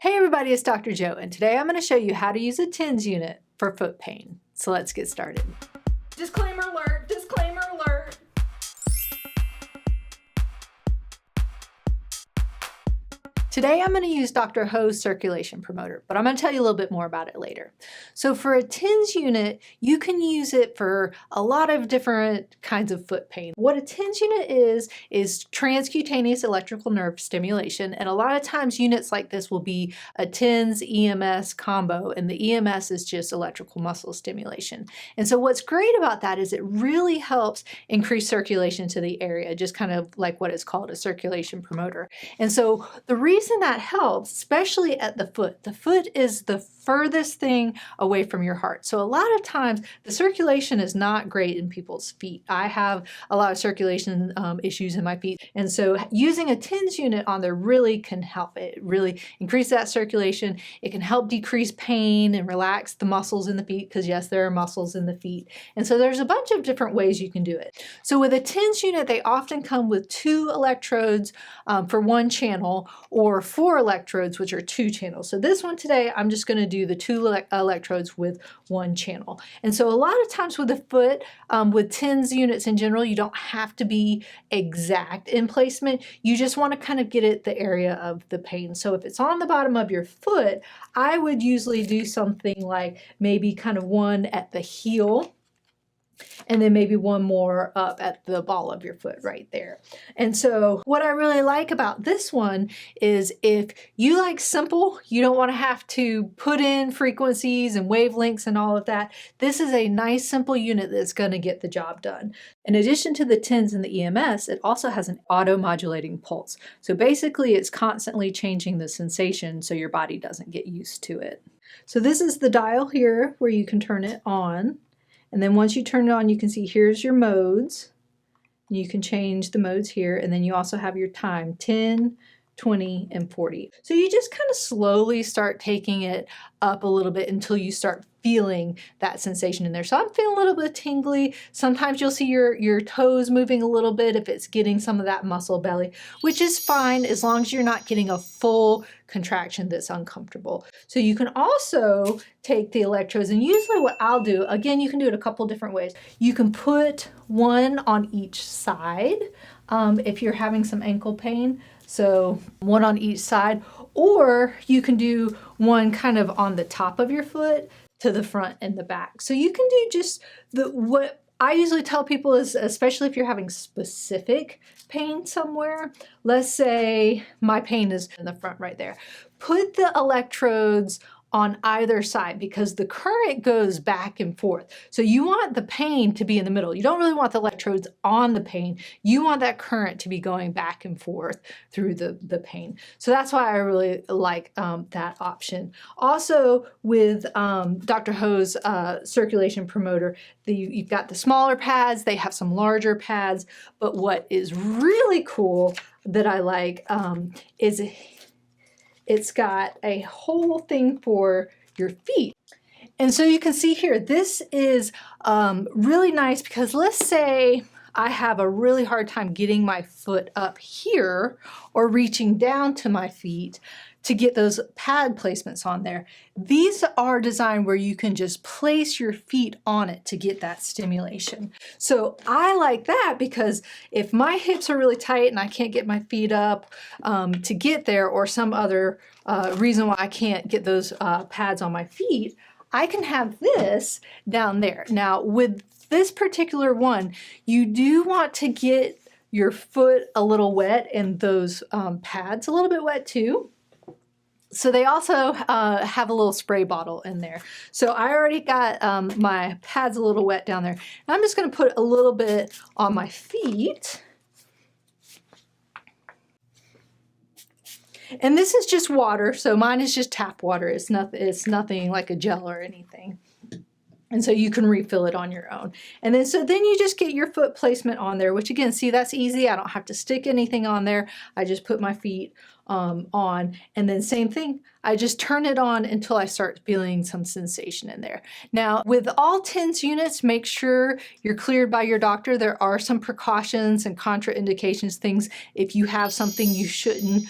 Hey everybody, it's Dr. Joe, and today I'm going to show you how to use a TENS unit for foot pain. So let's get started. Disclaimer alert, disclaimer alert. Today I'm going to use Dr. Jo's circulation promoter, but I'm going to tell you a little bit more about it later. So for a TENS unit, you can use it for a lot of different kinds of foot pain. What a TENS unit is transcutaneous electrical nerve stimulation, and a lot of times units like this will be a TENS EMS combo, and the EMS is just electrical muscle stimulation. And so what's great about that is it really helps increase circulation to the area, just kind of like what is called a circulation promoter. And so the reason that helps, especially at the foot is the furthest thing away from your heart. So a lot of times the circulation is not great in people's feet. I have a lot of circulation issues in my feet. And so using a TENS unit on there really can help. It really increase that circulation. It can help decrease pain and relax the muscles in the feet, because yes, there are muscles in the feet. And so there's a bunch of different ways you can do it. So with a TENS unit, they often come with 2 electrodes for 1 channel, or 4 electrodes, which are 2 channels. So this one today, I'm just going to do the 2 electrodes with 1 channel. And so a lot of times with the foot, with TENS units in general, you don't have to be exact in placement. You just want to kind of get at the area of the pain. So if it's on the bottom of your foot, I would usually do something like maybe kind of 1 at the heel, and then maybe 1 more up at the ball of your foot right there. And so what I really like about this one is if you like simple, you don't want to have to put in frequencies and wavelengths and all of that, this is a nice simple unit that's going to get the job done. In addition to the TENS and the EMS, it also has an auto-modulating pulse. So basically it's constantly changing the sensation so your body doesn't get used to it. So this is the dial here where you can turn it on. And then once you turn it on, you can see here's your modes. You can change the modes here, and then you also have your time, 10, 20, and 40. So you just kind of slowly start taking it up a little bit until you start feeling that sensation in there. So I'm feeling a little bit tingly. Sometimes you'll see your toes moving a little bit if it's getting some of that muscle belly, which is fine as long as you're not getting a full contraction that's uncomfortable. So you can also take the electrodes, and usually what I'll do, again, you can do it a couple different ways. You can put 1 on each side if you're having some ankle pain. So 1 on each side, or you can do 1 kind of on the top of your foot to the front and the back. So you can do just what I usually tell people is, especially if you're having specific pain somewhere, let's say my pain is in the front right there, put the electrodes on either side, because the current goes back and forth. So you want the pain to be in the middle. You don't really want the electrodes on the pain. You want that current to be going back and forth through the pain. So that's why I really like that option. Also with Dr. Jo's circulation promoter, you've got the smaller pads, they have some larger pads, but what is really cool that I like is it's got a whole thing for your feet. And so you can see here, this is really nice, because let's say I have a really hard time getting my foot up here or reaching down to my feet to get those pad placements on there. These are designed where you can just place your feet on it to get that stimulation. So I like that, because if my hips are really tight and I can't get my feet up to get there, or some other reason why I can't get those pads on my feet, I can have this down there. Now with this particular one, you do want to get your foot a little wet, and those pads a little bit wet too. So they also have a little spray bottle in there. So I already got my pads a little wet down there. And I'm just going to put a little bit on my feet. And this is just water, so mine is just tap water. It's nothing like a gel or anything. And so you can refill it on your own. And then you just get your foot placement on there, which again, see, that's easy. I don't have to stick anything on there. I just put my feet on, and then same thing. I just turn it on until I start feeling some sensation in there. Now, with all TENS units, make sure you're cleared by your doctor. There are some precautions and contraindications, things if you have something you shouldn't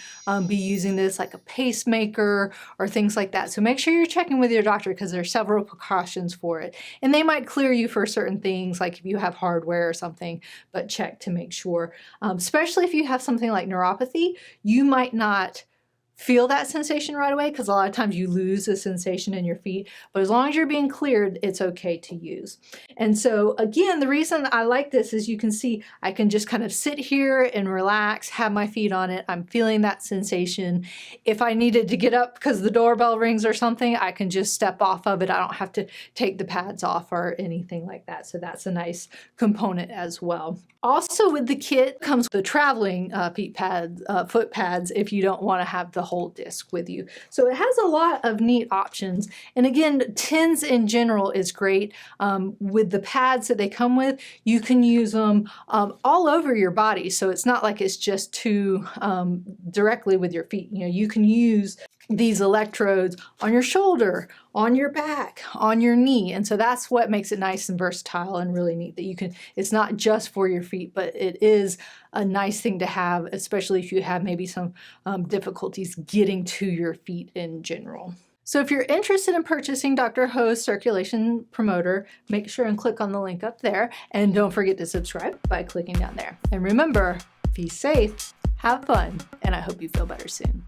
be using this, like a pacemaker or things like that. So make sure you're checking with your doctor because there are several precautions for it. And they might clear you for certain things, like if you have hardware or something, but check to make sure. Especially if you have something like neuropathy, you might not feel that sensation right away because a lot of times you lose the sensation in your feet, but as long as you're being cleared, it's okay to use. And so again, the reason I like this is you can see I can just kind of sit here and relax, have my feet on it. I'm feeling that sensation. If I needed to get up because the doorbell rings or something, I can just step off of it. I don't have to take the pads off or anything like that. So that's a nice component as well. Also with the kit comes the traveling foot pads if you don't want to have the whole disc with you. So it has a lot of neat options. And again, TENS in general is great. With the pads that they come with, you can use them all over your body. So it's not like it's just directly with your feet. You know, you can use these electrodes on your shoulder, on your back, on your knee. And so that's what makes it nice and versatile and really neat that you can, it's not just for your feet, but it is a nice thing to have, especially if you have maybe some difficulties getting to your feet in general. So if you're interested in purchasing Dr. Ho's circulation promoter, make sure and click on the link up there. And don't forget to subscribe by clicking down there. And remember, be safe, have fun, and I hope you feel better soon.